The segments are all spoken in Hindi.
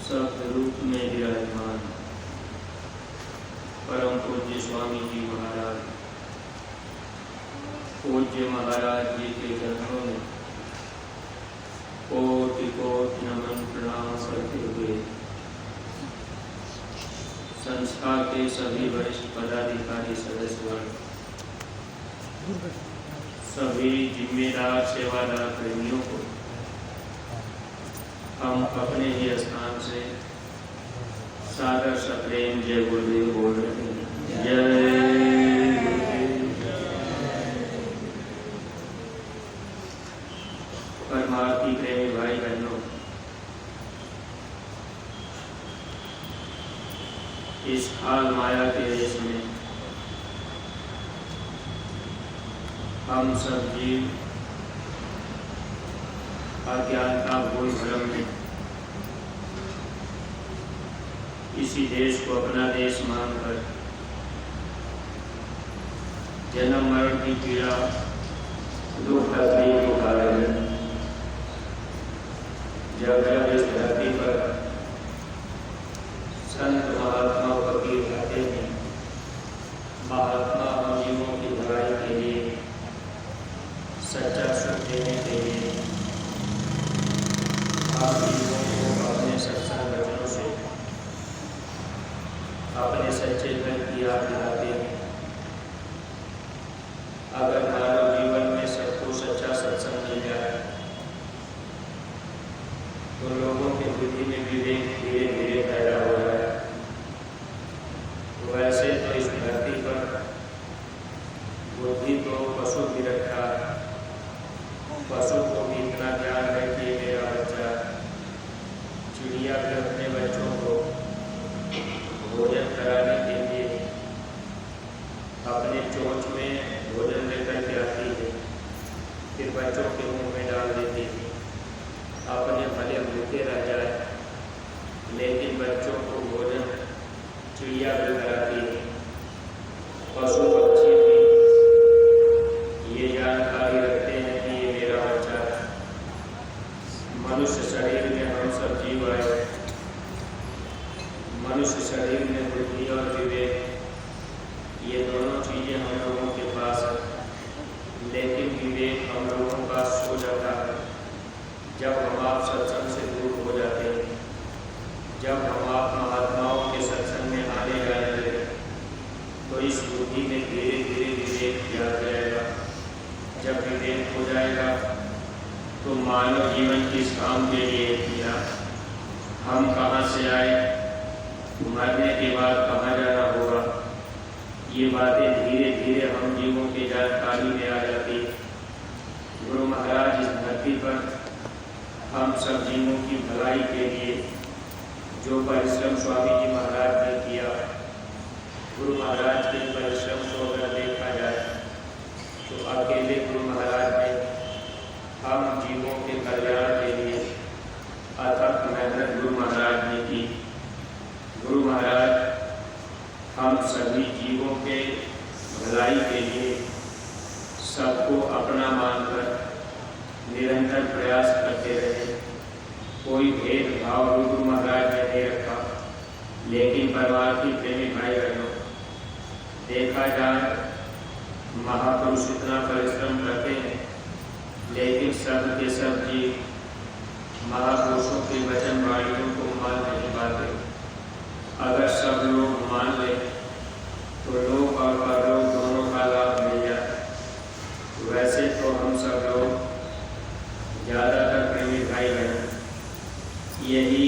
सब रूप में विराजमान परम पूज्य स्वामी जी महाराज, पूज्य महाराज जी के चरणों में कोटि कोटि नमन प्रणाम करते हुए संस्था के सभी वरिष्ठ पदाधिकारी सदस्यगण, सभी जिम्मेदार सेवादार प्रेमियों को हम अपने ही स्थान से सादर सप्रेम जय गुरुदेव बोल रहे हैं। जय परमार्थी प्रेमी भाई बहनों, इस हाल माया के देश में हम सब जीव अज्ञानता भूल भ्रम में इसी देश को अपना देश मानकर जन्म मरण की पीड़ा दुख तकलीफ उठा रहे हैं। जब इस धरती पर संत महात्मा फकीर कहते हैं, महात्मा हम जीवों की भलाई के लिए, सच्चा सुख देने के लिए आप जीवों को अपने सत्संग वचनों से अपने सच्चे मन की याद दिलाते हैं। अगर मानव जीवन में सबको सच्चा सत्संग मिल जाए तो लोगों के बुद्धि में विवेक धीरे धीरे पैदा हो जाए। वैसे तो इस धरती पर बुद्धि तो पशु भी रखा, पशु को भी इतना ज्ञान है कि मेरा बच्चा, चिड़िया भी अपने बच्चों को भोजन कराने के लिए अपने चोंच में भोजन लेकर के आती है, फिर बच्चों के मुंह में डाल देती है, अपने भले भूखे रह जाए लेकिन बच्चों को भोजन चिड़िया भी कराती है। पशु पक्षी भी ये जानकारी रखते हैं कि ये मेरा बच्चा है। मनुष्य शरीर में हम सब जीव आए, मनुष्य शरीर में बुद्धि और विवेक ये दोनों चीजें हम लोगों के पास है, लेकिन विवेक हम लोगों का सो जाता है जब हम आप सत्संग से दूर हो जाते हैं। जब हम आप महात्माओं के सत्संग में आने जाएंगे तो इस बुद्धि में धीरे धीरे विवेक आ जाएगा। जब विवेक हो जाएगा तो मानव जीवन की काम के लिए किया, हम कहाँ से आए, मरने के बाद कहाँ जाना होगा, ये बातें धीरे धीरे हम जीवों की जानकारी में आ जाती है। गुरु महाराज इस धरती पर हम सब जीवों की भलाई के लिए जो परिश्रम स्वामी जी महाराज ने किया, गुरु महाराज के परिश्रम को अगर देखा जाए तो अकेले गुरु महाराज ने हम जीवों के कल्याण के लिए अथक मेहनत गुरु महाराज ने की। गुरु महाराज हम सभी जीवों के भलाई के लिए सबको अपना मानकर निरंतर प्रयास करते रहे। कोई भेदभाव गुरु महाराज ने नहीं रखा। लेकिन परमार्थी प्रेमी भाई बहनों, देखा जाए महापुरुष इतना परिश्रम करते हैं लेकिन सब के सब जीव महापुरुषों की वचन वाणियों को मान नहीं पाते। अगर सब लोग मान ले तो लोक और परलोक दोनों का लाभ मिल जाए। वैसे तो हम सब लोग ज़्यादातर प्रेमी भाई बहन यही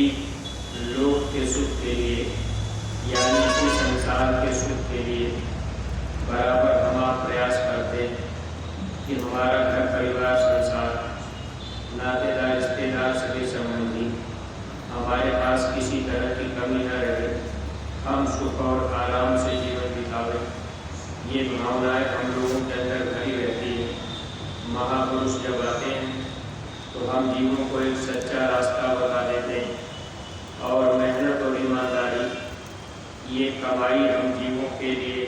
लोक के सुख के लिए, यानी कि संसार के सुख के लिए बराबर हम आप प्रयास करते हैं कि हमारा घर परिवार संसार, नातेदार रिश्तेदार सभी संबंधी हमारे पास किसी तरह की कमी न रहे, हम सुख और आराम से जीवन बितावें। ये भावनाएं हम लोगों के अंदर भरी रहती है। महापुरुष जब आते हैं तो हम जीवों को एक सच्चा रास्ता बता देते हैं और मेहनत और ईमानदारी ये कमाई हम जीवों के लिए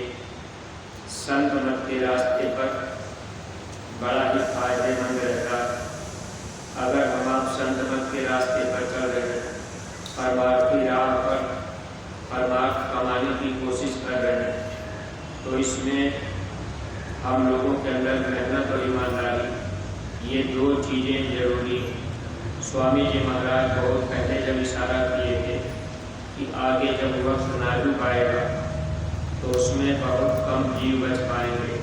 संत मत के रास्ते पर बड़ा ही फायदेमंद रहता। अगर हम आप संत मत के रास्ते पर चल रहे हैं, परमात्मा चीज़ें जरूरी। स्वामी जी महाराज बहुत पहले जब इशारा किए थे कि आगे जब वक्त नाजुक आएगा तो उसमें बहुत कम जीव बच पाएंगे।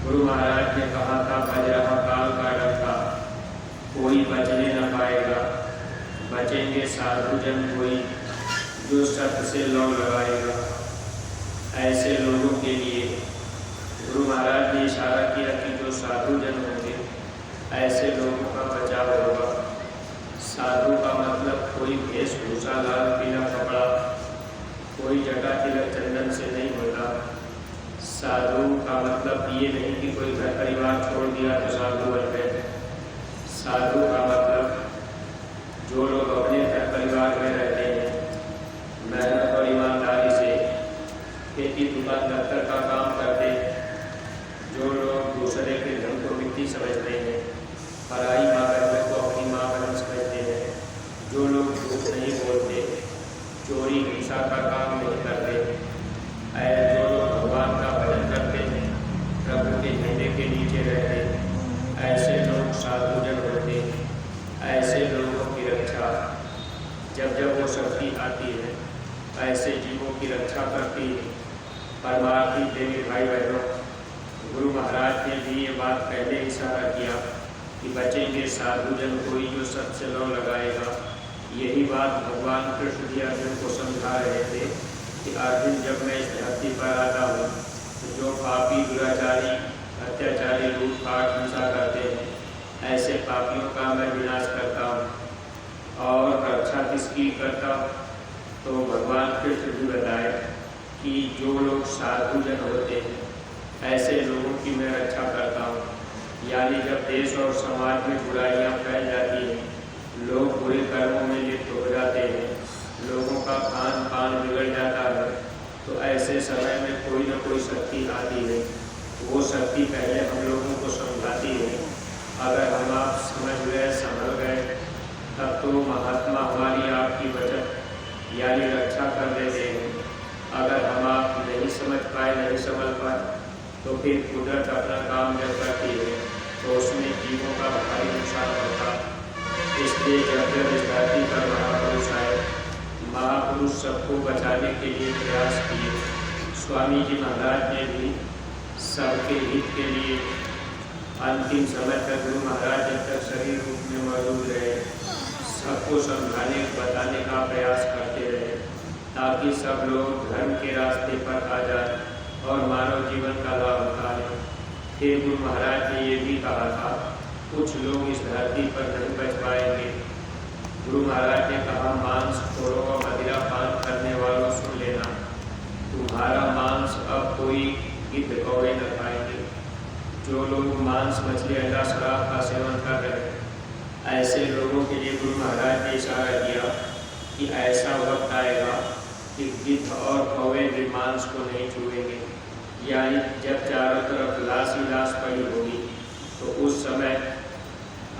गुरु महाराज ने कहा था, बज रहा काल का डंका, कोई बचने न पाएगा, बचेंगे साधु जन कोई जो सत्य से लौ लगाएगा। ऐसे लोगों के लिए गुरु महाराज ने इशारा किया कि जो साधु जन होंगे ऐसे लोगों का बचाव होगा। साधु का मतलब कोई वेशभूषा लाल पीला कपड़ा, कोई जटा तिलक चंदन से नहीं होता। साधु का मतलब ये नहीं कि कोई घर परिवार छोड़ दिया तो साधु बन गए। साधु का मतलब जो लोग अपने घर परिवार में रहते हैं, मेहनत और ईमानदारी से खेती दुकान दफ्तर का काम करते हैं, जो लोग दूसरे के धन को मिट्टी समझते हैं, पराई माँ बहन को अपनी माँ बहन समझते हैं, जो लोग झूठ नहीं बोलते, चोरी हिंसा का काम नहीं करते, जो लोग भगवान का भजन करते हैं, प्रभु के झंडे के नीचे रहते, ऐसे लोग साधु जन होते हैं। ऐसे लोगों की रक्षा जब जब वो शक्ति आती है ऐसे जीवों की रक्षा करती है। परमार्थी देवी भाई बहनों, गुरु महाराज ने भी ये बात पहले इशारा किया कि बचेंगे साधु जन कोई जो सत्य लौ लगाएगा। यही बात भगवान कृष्ण जी अर्जुन को समझा रहे थे कि अर्जुन, जब मैं इस धरती पर आता हूँ तो जो पापी दुराचारी अत्याचारी लूटपाट हिंसा करते हैं ऐसे पापियों का मैं विनाश करता हूँ। और रक्षा किसकी करता हूँ? तो भगवान कृष्ण भी बताए कि जो लोग साधु जन होते हैं ऐसे लोगों की मैं रक्षा करता हूँ। यानी जब देश और समाज में बुराइयाँ फैल जाती हैं, लोग बुरे कर्मों में लिप्त हो जाते हैं, लोगों का खान पान बिगड़ जाता है, तो ऐसे समय में कोई न कोई शक्ति आती है। वो शक्ति पहले हम लोगों को समझाती है। अगर हम आप समझ गए, संभल गए, तब तो महात्मा हमारी आपकी बचत यानी रक्षा कर देते हैं। अगर हम आप नहीं समझ पाए, नहीं समझ पाए, तो फिर कुदरत अपना काम जब करती है तो उसमें जीवों का भारी नुकसान होता। इसलिए जब जब इस धरती पर महापुरुष आए, महापुरुष सबको बचाने के लिए प्रयास किए। स्वामी जी महाराज ने भी सबके हित के लिए अंतिम समय तक गुरु महाराज जब तक शरीर रूप में मौजूद रहे, सबको समझाने बताने का प्रयास करते रहे ताकि सब लोग धर्म के रास्ते पर आ जाए और मानव जीवन का लाभ उठाएं। फिर गुरु महाराज ने ये भी कहा था, कुछ लोग इस धरती पर नहीं बच पाएंगे। गुरु महाराज ने कहा, मांस खोरों और मदिरा पान करने वालों सुन लेना, तुम्हारा मांस अब कोई गिद्ध कौवे न खाएंगे। जो लोग मांस मछली अंडा शराब का सेवन कर रहे हैं ऐसे लोगों के लिए गुरु महाराज ने इशारा किया कि ऐसा वक्त आएगा कि गिद्ध और कौवे भी मांस को नहीं छुएंगे। यानी जब चारों तरफ लाश ही लाश पड़ी होगी तो उस समय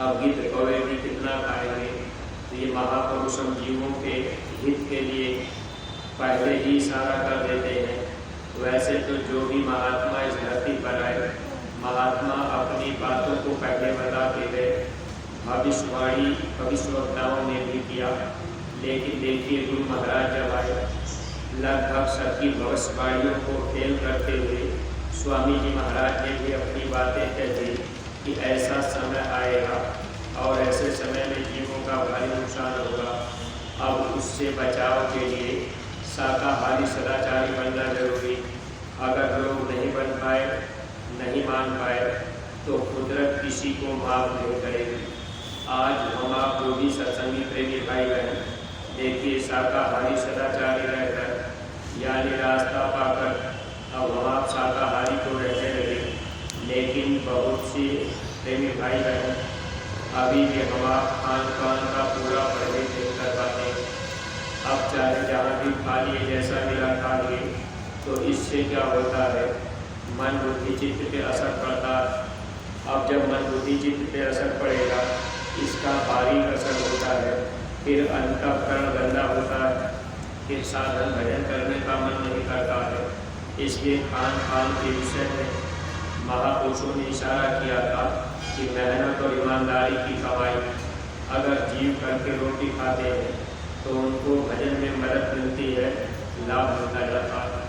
अब गिद्ध कौवे भी कितना खाएंगे। तो ये महापुरुष हम जीवों के हित के लिए पहले ही इशारा कर देते हैं। वैसे तो जो भी महात्मा इस धरती पर आए, महात्मा अपनी बातों को पहले बताते गए, भविष्यवाणी भविष्यवक्ताओं ने भी किया। लेकिन देखिए, गुरु महाराज जब आए, लगभग सबकी भविष्यवाणियों को फेल करते हुए स्वामी जी महाराज ने भी अपनी बातें कह दी कि ऐसा समय आएगा और ऐसे समय में जीवों का भारी नुकसान होगा। अब उससे बचाव के लिए शाकाहारी सदाचारी बनना जरूरी। अगर लोग नहीं बन पाए, नहीं मान पाए, तो कुदरत किसी को माफ नहीं करेगी। आज हम आप जो भी सत्संगी प्रेमी भाई बहन, देखिए शाकाहारी सदाचारी रहकर यानी रास्ता पाकर अब हम आप शाकाहारी तो रहते रहे, लेकिन बहुत से प्रेमी भाई बहन अभी भी हम आप खान पान का पूरा परहेज नहीं कर पाते। अब चाहे जहाँ भी खा लिए, जैसा मिला खा लिए, तो इससे क्या होता है, मन बुद्धि चित्त पे असर पड़ता है। अब जब मन बुद्धि चित्त पे असर पड़ेगा, इसका भारी असर होता है। फिर अंतःकरण गंदा होता है, फिर साधन भजन करने का मन नहीं करता है। इसलिए खान पान के विषय में महापुरुषों ने इशारा किया था कि मेहनत और ईमानदारी की कमाई अगर जीव करके रोटी खाते हैं तो उनको भजन में मदद मिलती है, लाभ मिलता जाता है।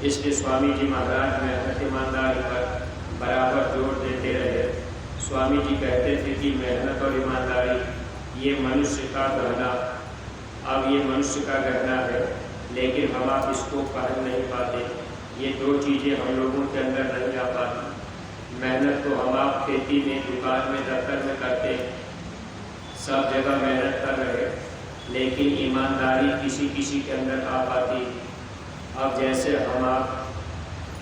इसलिए स्वामी जी महाराज मेहनत ईमानदारी पर बराबर जोर देते रहे। स्वामी जी कहते थे कि मेहनत और ईमानदारी ये मनुष्य का गहना, अब ये मनुष्य का गहना है, लेकिन हम आप इसको पहन नहीं पाते। ये दो चीज़ें हम लोगों के अंदर नहीं आ पाती। मेहनत तो हम आप खेती में, दुकान में, दफ्तर में करते हैं, सब जगह मेहनत कर रहे, लेकिन ईमानदारी किसी किसी के अंदर आ पाती। अब जैसे हम आप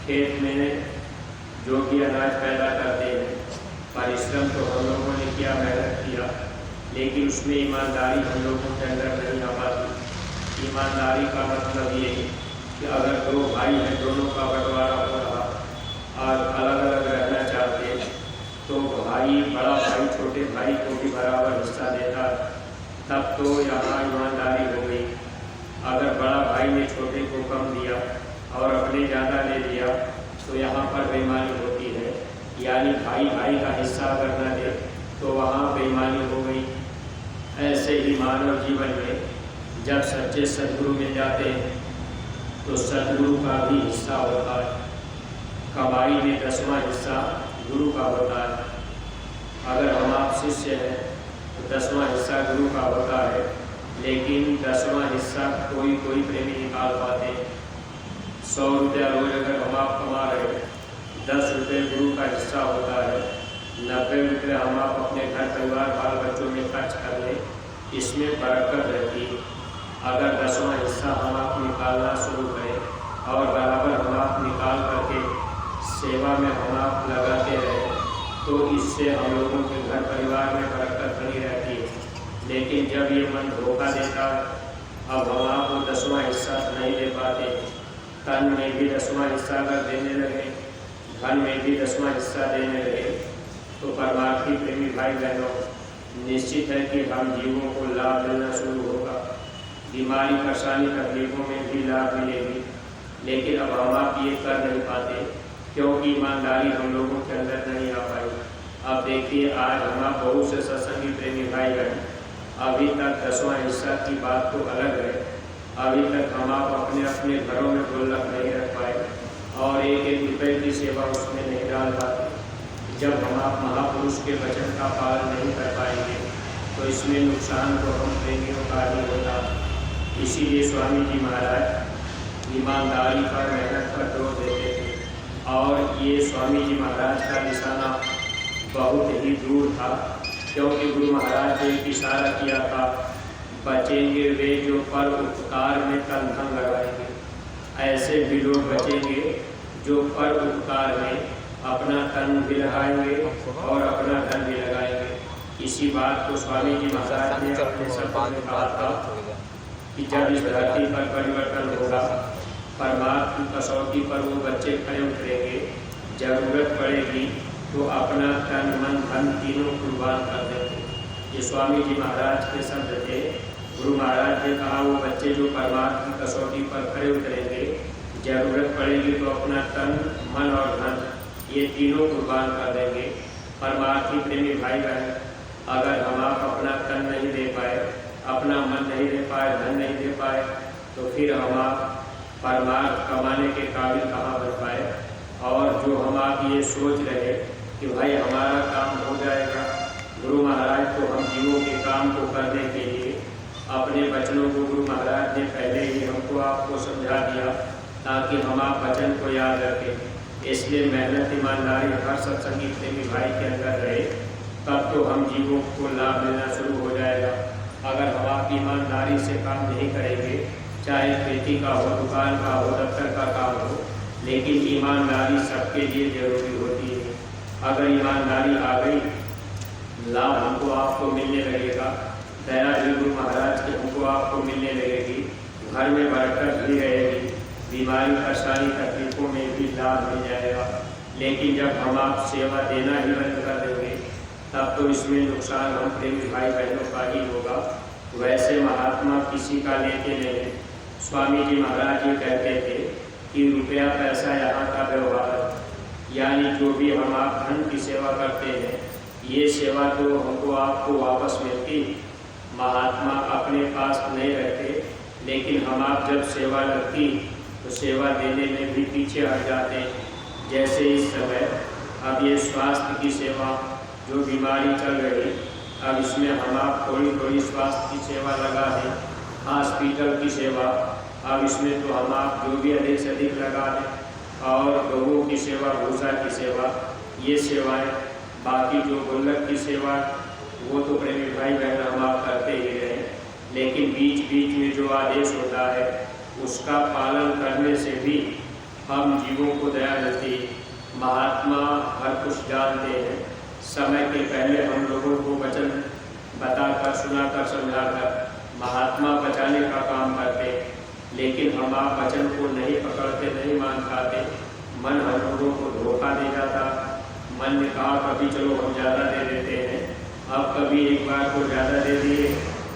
खेत में जो भी अनाज पैदा करते हैं, परिश्रम तो हम लोगों ने किया, मेहनत किया, लेकिन उसमें ईमानदारी हम लोगों के अंदर नहीं आ पाती। ईमानदारी का मतलब ये कि अगर दो भाई हैं, दोनों का बंटवारा हो रहा और अलग अलग रहना चाहते, तो भाई, बड़ा भाई छोटे भाई को भी बराबर हिस्सा देता, तब तो यहाँ ईमानदारी हो गई। अगर बड़ा भाई ने छोटे को कम दिया और अपने ज़्यादा ले लिया तो यहाँ पर बेईमानी होती है। यानी भाई भाई का हिस्सा अगर न दे तो वहाँ बेईमानी हो गई। ऐसे ही मानव जीवन में जब सच्चे सद्गुरु मिल जाते हैं तो सद्गुरु का भी हिस्सा होता है। कमाई में 10वां हिस्सा गुरु का होता है। अगर हम आप शिष्य हैं तो 10वां हिस्सा गुरु का होता है, लेकिन 10वां हिस्सा कोई प्रेमी निकाल पाते हैं। 100 रुपया रोज अगर हम आप कमा रहे, 10 रुपये गुरु का हिस्सा होता है, 90 रुपये हम आप अपने घर परिवार बाल बच्चों में खर्च कर लें, इसमें बरकत रहती है। अगर 10वां हिस्सा हम आप निकालना शुरू करें और बराबर हम आप निकाल करके सेवा में हम आप लगाते रहें, तो इससे हम लोगों के घर परिवार में बरकत बनी रहती है। लेकिन जब ये मन धोखा देता, अब हम आपको 10वां हिस्सा नहीं दे पाते, तन में भी 10वां हिस्सा अगर देने लगे, धन में भी 10वां हिस्सा देने लगे, तो परमार्थी प्रेमी भाई बहनों, निश्चित है कि हम जीवों को लाभ मिलना शुरू होगा। बीमारी, परेशानी, तकलीफों में भी लाभ मिलेगी, लेकिन अब हम आप ये कर नहीं पाते क्योंकि ईमानदारी हम लोगों के अंदर नहीं आ पाई। अब देखिए, आज हम आप बहुत से सत्संगी प्रेमी भाई बहन अभी तक 10वां हिस्सा की बात तो अलग है, अभी तक हम आप अपने अपने घरों में गुल्लक नहीं रख पाए और 1-1 रुपये की सेवा उसमें नहीं डाल पाते। जब हम आप महापुरुष के वचन का पालन नहीं कर पाएंगे तो इसमें नुकसान तो हम प्रेमियों का ही होता। इसीलिए स्वामी जी महाराज ईमानदारी पर, मेहनत पर जोर देते थे। और ये स्वामी जी महाराज का निशाना बहुत ही दूर था, क्योंकि गुरु महाराज ने एक इशारा किया था, बचेंगे वे जो पर उपकार में तन धन लगाएंगे। ऐसे भी लोग बचेंगे जो पर उपकार में अपना तन भी लगाएंगे और अपना धन भी लगाएंगे। इसी बात को स्वामी जी महाराज ने अपने शब्दों में कहा था कि जब इस धरती पर परिवर्तन होगा, परमात्मा की कसौटी पर वो बच्चे खड़े उतरेंगे, जरूरत पड़ेगी तो अपना तन, मन, धन तीनों कुर्बान कर देंगे। ये स्वामी जी महाराज के शब्द थे। गुरु महाराज ने कहा, वो बच्चे जो परमात्मा की कसौटी पर खड़े उतरेंगे, जरूरत पड़ेगी तो अपना तन, मन और धन ये तीनों कुर्बान कर देंगे। परमार्थी प्रेमी भाई बहन, अगर हम आप अपना तन नहीं दे पाए, अपना मन नहीं दे पाए, धन नहीं दे पाए, तो फिर हम आप परमार्थ कमाने के काबिल कहाँ बन पाए। और जो हम आप ये सोच रहे कि भाई हमारा काम हो जाएगा, गुरु महाराज तो हम जीवों के काम को करने के लिए अपने वचनों को गुरु महाराज ने पहले ही हमको आपको समझा दिया ताकि हम आप वचन को याद रखें। इसलिए मेहनत, ईमानदारी हर सत्संगी प्रेमी भाई के अंदर रहे, तब तो हम जीवों को लाभ मिलना शुरू हो जाएगा। अगर हम आप ईमानदारी से काम नहीं करेंगे, चाहे खेती का हो, दुकान का हो, दफ्तर का काम हो, लेकिन ईमानदारी सबके लिए जरूरी होती है। अगर ईमानदारी आ गई, लाभ हमको आपको मिलने लगेगा, दया भी गुरु महाराज के हमको आपको मिलने लगेगी, घर में बरकत भी रहेगी, बीमारी, परेशानी, तकलीफों में भी लाभ मिल जाएगा। लेकिन जब हम आप सेवा देना ही बंद कर देंगे, तब तो इसमें नुकसान हम प्रेमी भाई बहनों का ही होगा। वैसे महात्मा किसी का लेते नहीं। स्वामी जी महाराज ये कहते थे कि रुपया पैसा यहाँ का व्यवहार, यानी जो भी हम आप धन की सेवा करते हैं, ये सेवा तो हमको आपको वापस मिलती। महात्मा अपने पास नहीं रखते, लेकिन हम आप जब सेवा लगती तो सेवा देने में भी पीछे हट जाते। जैसे इस समय अब ये स्वास्थ्य की सेवा, जो बीमारी चल रही, अब इसमें हम आप थोड़ी थोड़ी स्वास्थ्य की सेवा लगा दें। हॉस्पिटल की सेवा, अब इसमें तो हम आप जो भी अधिक से अधिक लगा दें। और लोगों की सेवा, भूषा की सेवा, ये सेवाएं, बाकी जो गुल्लक की सेवा वो तो प्रेमी भाई बहन हम आप करते ही रहे, लेकिन बीच बीच में जो आदेश होता है उसका पालन करने से भी हम जीवों को दया मिलती। महात्मा हर कुछ जानते हैं। समय के पहले हम लोगों को वचन बताकर, सुनाकर, समझाकर महात्मा बचाने का काम करते, लेकिन हम आप वचन को नहीं पकड़ते, नहीं मान पाते। मन हम लोगों को धोखा दे जाता। मन ने कहा कभी चलो हम ज़्यादा दे देते हैं, अब कभी एक बार को ज़्यादा दे दिए,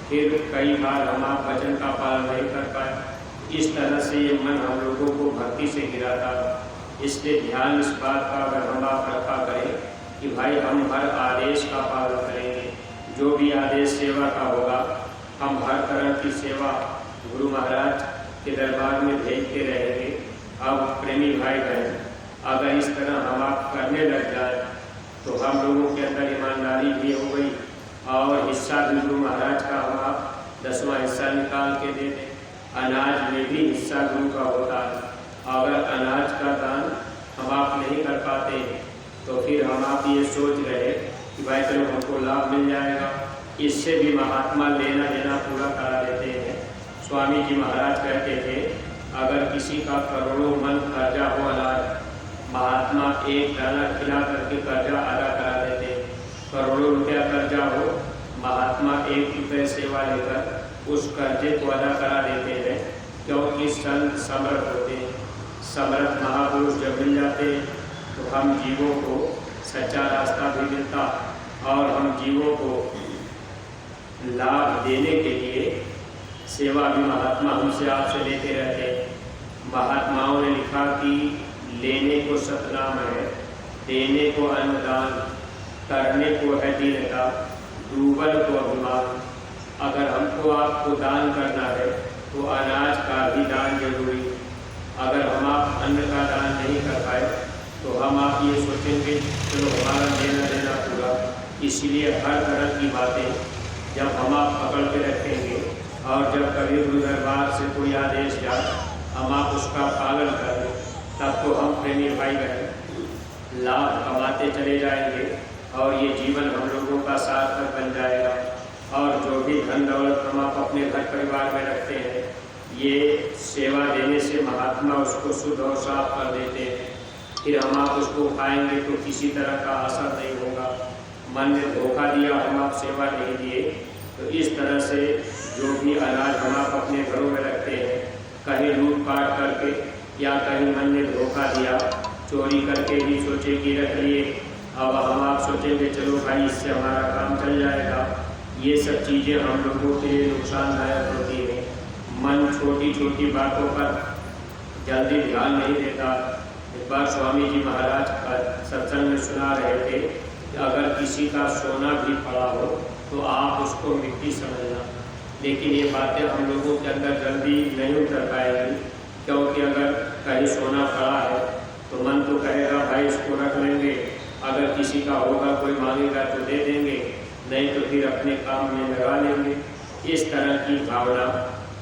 फिर कई बार हम आप वचन का पालन नहीं कर पाए। इस तरह से ये मन हम लोगों को भक्ति से गिराता। इसलिए ध्यान इस बात का अगर हम आप रखा करें कि भाई हम हर आदेश का पालन करेंगे। जो भी आदेश सेवा का होगा, हम हर तरह की सेवा गुरु महाराज के दरबार में भेजते रहेंगे। अब प्रेमी भाई बहन, अगर इस तरह हम आप करने लग जाए तो हम लोगों के अंदर ईमानदारी भी हो गई और हिस्सा भी गुरु महाराज का हम आप 10वां हिस्सा निकाल के दे दें। अनाज में भी हिस्सा गुरु का होता है। अगर अनाज का दान हम आप नहीं कर पाते तो फिर हम आप ये सोच रहे कि भाई चलो हमको लाभ मिल जाएगा, इससे भी महात्मा लेना देना पूरा करा देते हैं। स्वामी जी महाराज कहते थे, अगर किसी का करोड़ों मन कर्जा हो अनाज, महात्मा एक दाना खिला करके कर्जा अदा करा देते। करोड़ों रुपया कर्जा हो, महात्मा 1 रुपये सेवा लेकर उस कर्जे को अदा करा देते हैं, क्योंकि संत समर्थ होते हैं। समर्थ महापुरुष जब मिल जाते तो हम जीवों को सच्चा रास्ता भी मिलता और हम जीवों को लाभ देने के लिए सेवा भी महात्मा हमसे आपसे लेते रहते। महात्माओं ने लिखा कि लेने को सतनाम है, देने को अन्नदान, करने को है दीनता, डूबल को अभिमान। अगर हमको आपको दान करना है तो अनाज का भी दान जरूरी। अगर हम आप अन्न का दान नहीं कर पाए तो हम आप ये सोचेंगे चलो हमारा लेना देना पूरा। इसीलिए हर तरह की बातें जब हम आप पकड़ के रखेंगे और जब कभी गुरु दरबार से कोई आदेश जाए हम आप उसका पालन करें, तब तो हम प्रेमी भाई बहन लाभ कमाते चले जाएंगे और ये जीवन हम लोगों का सार्थक बन जाएगा। और जो भी धन दौलत हम आप अपने घर परिवार में रखते हैं, ये सेवा देने से महात्मा उसको शुद्ध और साफ कर देते हैं। फिर हम आप उसको खाएंगे तो किसी तरह का असर नहीं होगा। मन ने धोखा दिया, हम आप सेवा नहीं दिए, तो इस तरह से जो भी अनाज हम आप अपने घरों में रखते हैं, कहीं लूटपाट करके या कहीं मन ने धोखा दिया, चोरी करके भी सोचे कि रख लिए, अब हम आप सोचेंगे चलो भाई इससे हमारा काम चल जाएगा। ये सब चीज़ें हम लोगों के लिए नुकसानदायक होती हैं। मन छोटी छोटी बातों पर जल्दी ध्यान नहीं देता। एक बार स्वामी जी महाराज का सत्संग में सुना रहे थे कि अगर किसी का सोना भी पड़ा हो तो आप उसको मिट्टी समझना, लेकिन ये बातें हम लोगों के अंदर जल्दी नहीं उतर पाएंगी, क्योंकि अगर कहीं सोना पड़ा है तो मन तो कहेगा भाई इसको रख लेंगे, अगर किसी का होगा कोई मांगेगा तो दे देंगे, नहीं तो फिर अपने काम में लगा लेंगे। इस तरह की भावना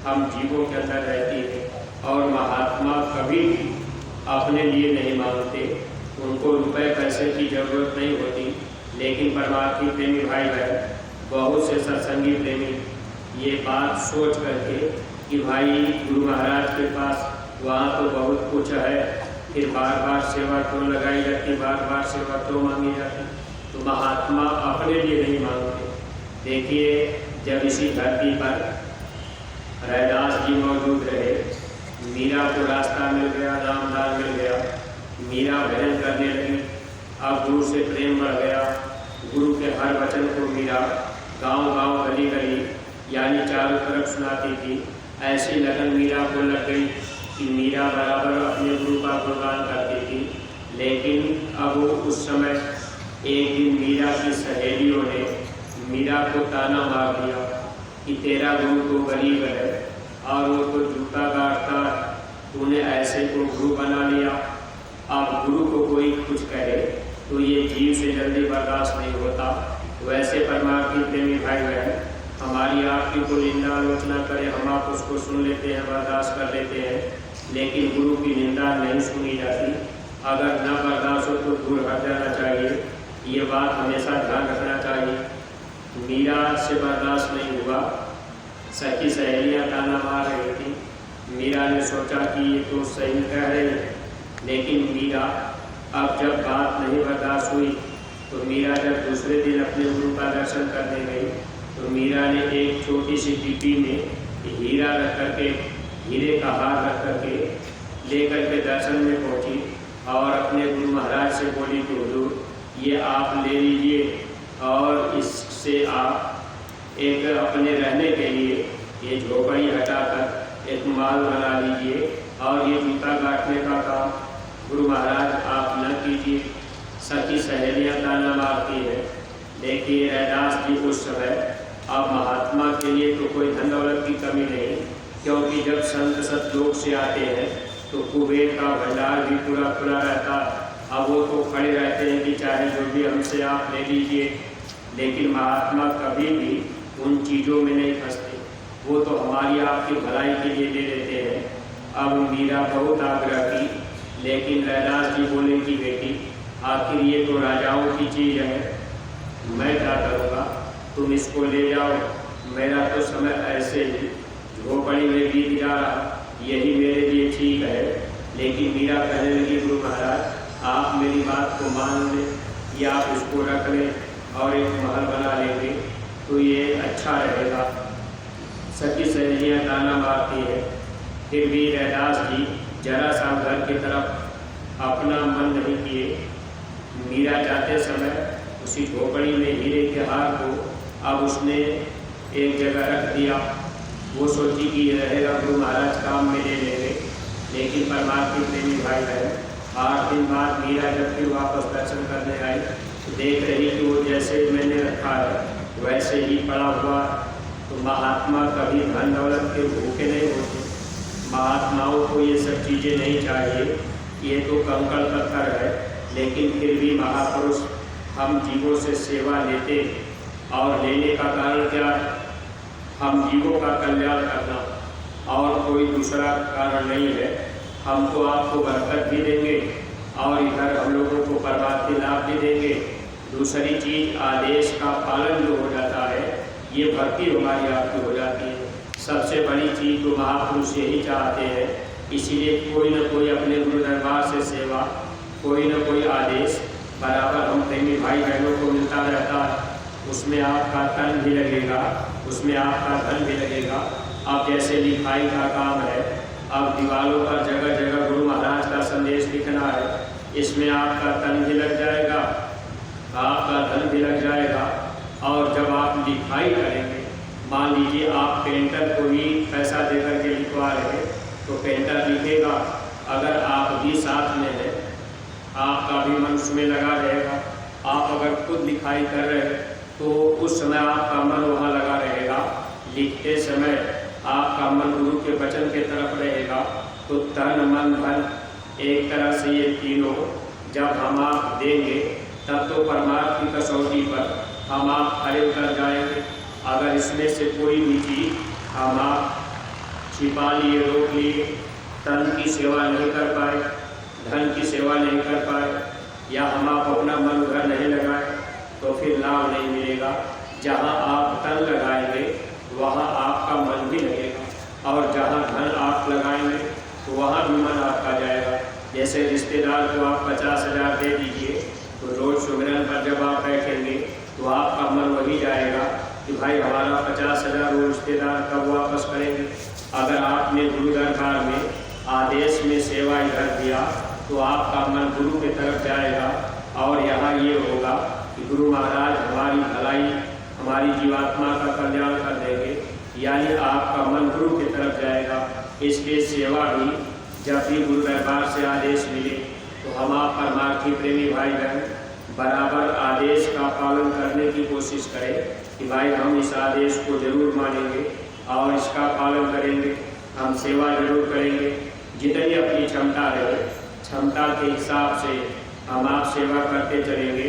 हम जीवों के अंदर रहती है। और महात्मा कभी भी अपने लिए नहीं मांगते, उनको रुपए पैसे की जरूरत नहीं होती, लेकिन परमार्थी प्रेमी भाई बहन, बहुत से सत्संगी प्रेमी ये बात सोच करके कि भाई गुरु महाराज के पास वहाँ तो बहुत कुछ है, फिर बार बार सेवा क्यों लगाई जाती, बार बार सेवा क्यों मांगी जाती, तो महात्मा अपने लिए नहीं मांगते। देखिए जब इसी धरती पर रैदास जी मौजूद रहे, मीरा को रास्ता मिल गया, नामदार मिल गया, मीरा भजन करने लगी, अब गुरु से प्रेम बढ़ गया। गुरु के हर वचन को मीरा गांव-गांव गली गली यानी चारों तरफ सुनाती थी। ऐसी लगन मीरा को लग गई कि मीरा बराबर अपने गुरु का गुणगान करती थी। लेकिन अब वो उस समय एक दिन मीरा की सहेलियों ने मीरा को ताना मार दिया कि तेरा गुरु तो गरीब है और वो तो जूता काटता, तूने ऐसे को गुरु बना लिया। अब गुरु को कोई कुछ कहे तो ये जीव से जल्दी बर्दाश्त नहीं होता। वैसे परमार्थी प्रेमी भाई बहन, हमारी आपकी को निंदा आलोचना करे, हम आप उसको सुन लेते हैं, बर्दाश्त कर लेते हैं, लेकिन गुरु की निंदा नहीं सुनी जाती। अगर न बर्दाश्त हो तो दूर हट जाना चाहिए। ये बात हमेशा ध्यान रखना चाहिए। मीरा से बर्दाश्त नहीं हुआ, सखी सहेलियाँ ताना मार रही थी। मीरा ने सोचा कि ये तो सही कह रहे हैं, लेकिन मीरा अब जब बात नहीं बर्दाश्त हुई तो मीरा जब दूसरे दिन अपने गुरु का दर्शन करने गई तो मीरा ने एक छोटी सी डिब्बी में हीरा रख करके, हीरे का हार रख करके लेकर के दर्शन में पहुंची और अपने गुरु महाराज से बोली कि हुजूर ये आप ले लीजिए और इससे आप एक अपने रहने के लिए ये झोपड़ी हटाकर एक माल बना लीजिए और ये जूता काटने का काम गुरु महाराज आप न कीजिए। सखी सहेलियाँ ताना मारती है। देखिए रैदास जी उस समय अब महात्मा के लिए तो कोई धन दौलत की कमी नहीं, क्योंकि जब संत सतलोक से आते हैं तो कुबेर का भंडार भी पूरा खुला रहता। अब वो तो खड़े रहते हैं कि चाहे जो भी हमसे आप ले लीजिए, लेकिन महात्मा कभी भी उन चीज़ों में नहीं फंसते, वो तो हमारी आपकी भलाई के लिए ले लेते हैं। अब मीरा बहुत आग्रह की, लेकिन रैदास जी बोले कि बेटी आखिर ये तो राजाओं की चीज़ है, मैं क्या करूँगा, तुम इसको ले जाओ, मेरा तो समय ऐसे ही झोपड़ी में बीत जा रहा, यही मेरे लिए ठीक है। लेकिन मीरा कहने लगी गुरु महाराज आप मेरी बात को मान लें या आप इसको रख लें और एक महल बना लेंगे तो ये अच्छा रहेगा। सखी सहेलियाँ ताना मारती है, फिर भी रैदास जी जरा सा घर की तरफ अपना मन नहीं किए। मीरा जाते समय उसी झोपड़ी में हीरे के हार को अब उसने एक जगह रख दिया। वो सोची कि ये रहेगा, गुरु महाराज काम में ले लेंगे। लेकिन परमार्थी प्रेमी भाई बहन, 8 दिन बाद मीरा जब फिर वापस दर्शन करने आई तो देख रही कि वो जैसे मैंने रखा है वैसे ही पड़ा हुआ। तो महात्मा कभी धन दौलत के भूखे नहीं होते। महात्माओं को ये सब चीज़ें नहीं चाहिए, ये तो कंकड़ पत्थर है, लेकिन फिर भी महापुरुष हम जीवों से सेवा लेते और लेने का कारण क्या है? हम जीवों का कल्याण करना और कोई दूसरा कारण नहीं है। हम तो आपको बरकत भी देंगे और इधर हम लोगों को परमार्थी लाभ भी देंगे। दूसरी चीज़ आदेश का पालन जो हो जाता है, ये भक्ति हमारी आपकी हो जाती है। सबसे बड़ी चीज़ तो महापुरुष यही चाहते हैं, इसीलिए कोई न कोई अपने गुरु दरबार से सेवा, कोई न कोई आदेश बराबर हम प्रेमी भाई बहनों को मिलता रहता है। उसमें आपका तन भी लगेगा, उसमें आपका धन भी लगेगा। अब जैसे लिखाई का काम है, अब दीवारों पर जगह जगह गुरु महाराज का संदेश लिखना है, इसमें आपका तन भी लग जाएगा, आपका धन भी लग जाएगा। और जब आप लिखाई करेंगे, मान लीजिए आप पेंटर को ही पैसा देकर के लिखवा रहे हैं तो पेंटर लिखेगा, अगर आप भी साथ में हैं आपका भी मन उसमें लगा रहेगा। आप अगर खुद लिखाई कर रहे हैं तो उस समय आपका मन वहाँ लगा रहेगा, लिखते समय आपका मन गुरु के वचन के तरफ रहेगा। तो तन मन धन एक तरह से ये तीनों जब हम आप देंगे तब तो परमार्थ की कसौटी पर हम आप खड़े उतर जाएंगे। अगर इसमें से कोई भी चीज़ हम आप छिपा लिए, रोक लिए, तन की सेवा नहीं कर पाए, धन की सेवा नहीं कर पाए, या हम आप अपना मन उधर नहीं लगाए तो फिर लाभ नहीं मिलेगा। जहाँ आप तन लगाएंगे वहाँ आपका मन भी लगेगा, और जहाँ धन आप लगाएंगे तो वहाँ भी मन आपका जाएगा। जैसे रिश्तेदार को आप 50,000 दे दीजिए तो रोज़ सुमिरन पर जब आप बैठेंगे तो आपका मन वही जाएगा कि भाई हमारा 50,000 वो रिश्तेदार कब वापस करेंगे। अगर आपने गुरु दरबार में आदेश में सेवा इधर दिया तो आपका मन गुरु की तरफ जाएगा, और यहाँ ये होगा कि गुरु महाराज हमारी भलाई, हमारी जीवात्मा का कल्याण कर देंगे, यानी आपका मन गुरु की तरफ जाएगा। इसलिए सेवा भी जब भी गुरु दरबार से आदेश मिले तो हम आप परमार्थी प्रेमी भाई बहन बराबर आदेश का पालन करने की कोशिश करें कि भाई हम इस आदेश को जरूर मानेंगे और इसका पालन करेंगे, हम सेवा जरूर करेंगे। जितनी अपनी क्षमता रहे, क्षमता के हिसाब से हम आप सेवा करते चलेंगे।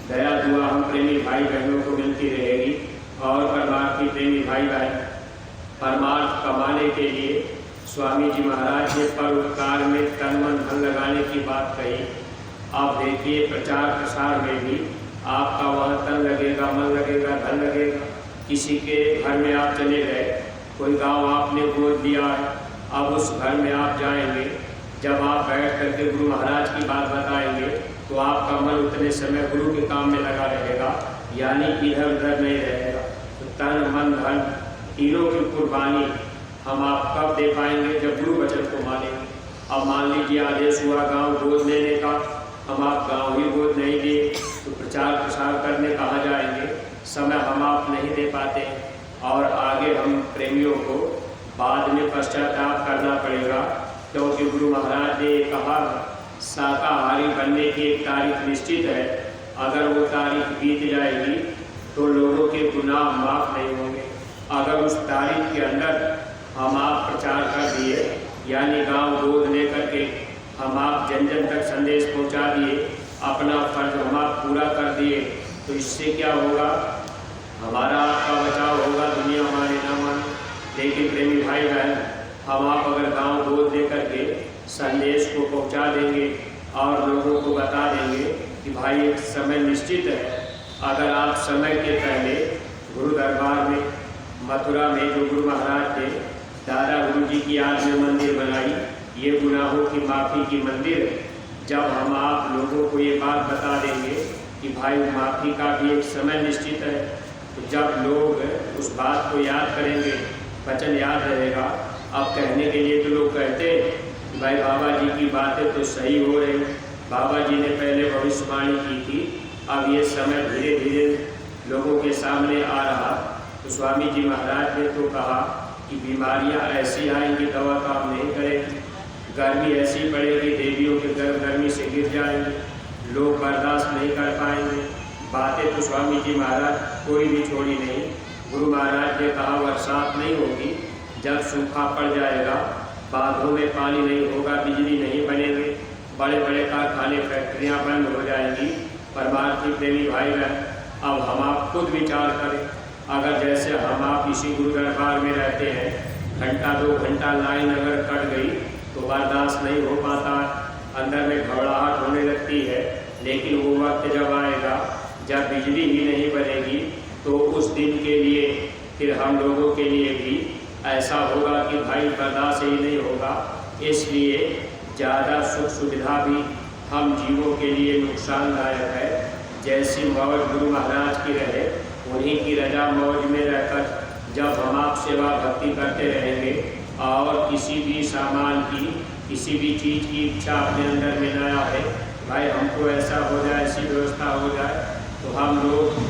दया दुआ हम प्रेमी भाई बहनों को मिलती रहेगी और परमार्थी प्रेमी भाई बहन परमार्थ कमाने के लिए स्वामी जी महाराज ने परोपकार में तन मन धन लगाने की बात कही। आप देखिए प्रचार प्रसार में भी आपका वहाँ तन लगेगा, मन लगेगा, धन लगेगा। किसी के घर में आप चले गए, कोई गांव आपने गोद लिया है, अब उस घर में आप जाएंगे, जब आप बैठ करके गुरु महाराज की बात बताएंगे तो आपका मन उतने समय गुरु के काम में लगा रहेगा, यानी इधर उधर नहीं रहेगा। तो तन मन धन तीनों की कुर्बानी हम आप कब दे पाएंगे? जब गुरु वचन को मानेंगे। अब मान लीजिए आदेश हुआ गांव गोद लेने का, हम आप गांव ही गोद नहीं दिए तो प्रचार प्रसार करने कहाँ जाएंगे? समय हम आप नहीं दे पाते और आगे हम प्रेमियों को बाद में पश्चाताप करना पड़ेगा, क्योंकि गुरु महाराज ने कहा शाकाहारी बनने की एक तारीख निश्चित है। अगर वो तारीख बीत जाएगी तो लोगों के गुनाह माफ नहीं होंगे। अगर उस तारीख के अंदर हम आप प्रचार कर दिए, यानी गांव गोद लेकर के हम आप जन जन तक संदेश पहुंचा दिए, अपना फर्ज हम आप पूरा कर दिए, तो इससे क्या होगा? हमारा आपका बचाव होगा, दुनिया माने ना माने। लेकिन प्रेमी भाई बहन, हम आप अगर गांव गोद लेकर के संदेश को पहुंचा देंगे और लोगों को बता देंगे कि भाई एक समय निश्चित है, अगर आप समय के पहले गुरु दरबार में मथुरा में जो गुरु महाराज ने दादा गुरु जी की याद में मंदिर बनाई, ये गुनाहों की माफ़ी की मंदिर है। जब हम आप लोगों को ये बात बता देंगे कि भाई माफ़ी का भी एक समय निश्चित है, तो जब लोग उस बात को याद करेंगे, वचन याद रहेगा। अब कहने के लिए तो लोग कहते हैं कि भाई बाबा जी की बातें तो सही हो रही, बाबा जी ने पहले भविष्यवाणी की थी, अब ये समय धीरे धीरे लोगों के सामने आ रहा। तो स्वामी जी महाराज ने तो कहा कि बीमारियां ऐसी आएंगी, दवा काम नहीं करेगी, गर्मी ऐसी पड़ेगी, देवियों के गर्मी से गिर जाएंगे, लोग बर्दाश्त नहीं कर पाएंगे। बातें तो स्वामी जी महाराज कोई भी छोड़ी नहीं। गुरु महाराज ने कहा बरसात नहीं होगी, जब सूखा पड़ जाएगा, बांधों में पानी नहीं होगा, बिजली नहीं बनेंगे, बड़े बड़े कारखाने फैक्ट्रियाँ बंद हो जाएंगी। परमार्थी प्रेमी भाई बहन, अब हम आप खुद विचार करें, अगर जैसे हम आप इसी गुरु दरबार में रहते हैं, घंटा 2 घंटा लाइन अगर कट गई तो बर्दाश्त नहीं हो पाता, अंदर में घबराहट होने लगती है। लेकिन वो वक्त जब आएगा जब बिजली ही नहीं बनेगी, तो उस दिन के लिए फिर हम लोगों के लिए भी ऐसा होगा कि भाई बर्दाश्त ही नहीं होगा। इसलिए ज़्यादा सुख सुविधा भी हम जीवों के लिए नुकसानदायक है। जैसी मौज गुरु महाराज की रहे, उन्हीं की रजा मौज में रहकर जब हम आप सेवा भक्ति करते रहेंगे और किसी भी सामान की, किसी भी चीज़ की इच्छा अपने अंदर में न आए, भाई हमको ऐसा हो जाए, ऐसी व्यवस्था हो जाए, तो हम लोग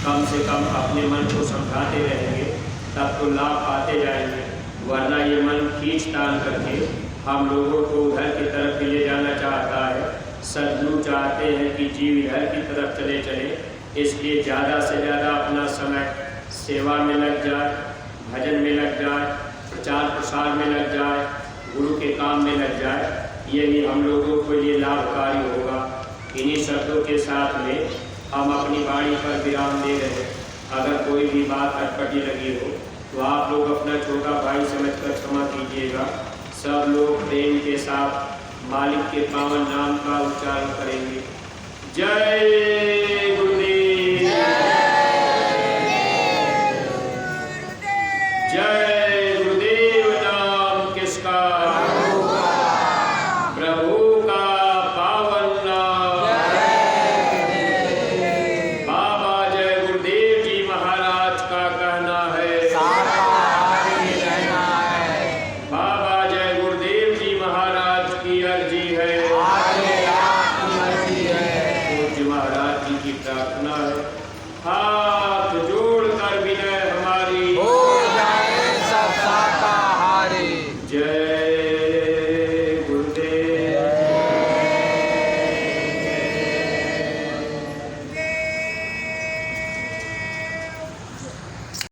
कम से कम अपने मन को समझाते रहेंगे, तब तो लाभ पाते जाएंगे। वरना ये मन खींच तान करके हम लोगों को उधर की तरफ ले जाना चाहता है। सद्गुरु चाहते हैं कि जीव इधर की तरफ चले चले, इसलिए ज़्यादा से ज़्यादा अपना समय सेवा में लग जाए, भजन में लग जाए, प्रचार प्रसार में लग जाए, गुरु के काम में लग जाए। यही हम लोगों के लिए लाभकारी होगा। इन्हीं शब्दों के साथ में हम अपनी वाणी पर विराम दे रहे हैं। अगर कोई भी बात अटपटी लगी हो तो आप लोग अपना छोटा भाई समझकर क्षमा कीजिएगा। सब लोग प्रेम के साथ मालिक के पावन नाम का उच्चारण करेंगे। जय गुरुदेव, जय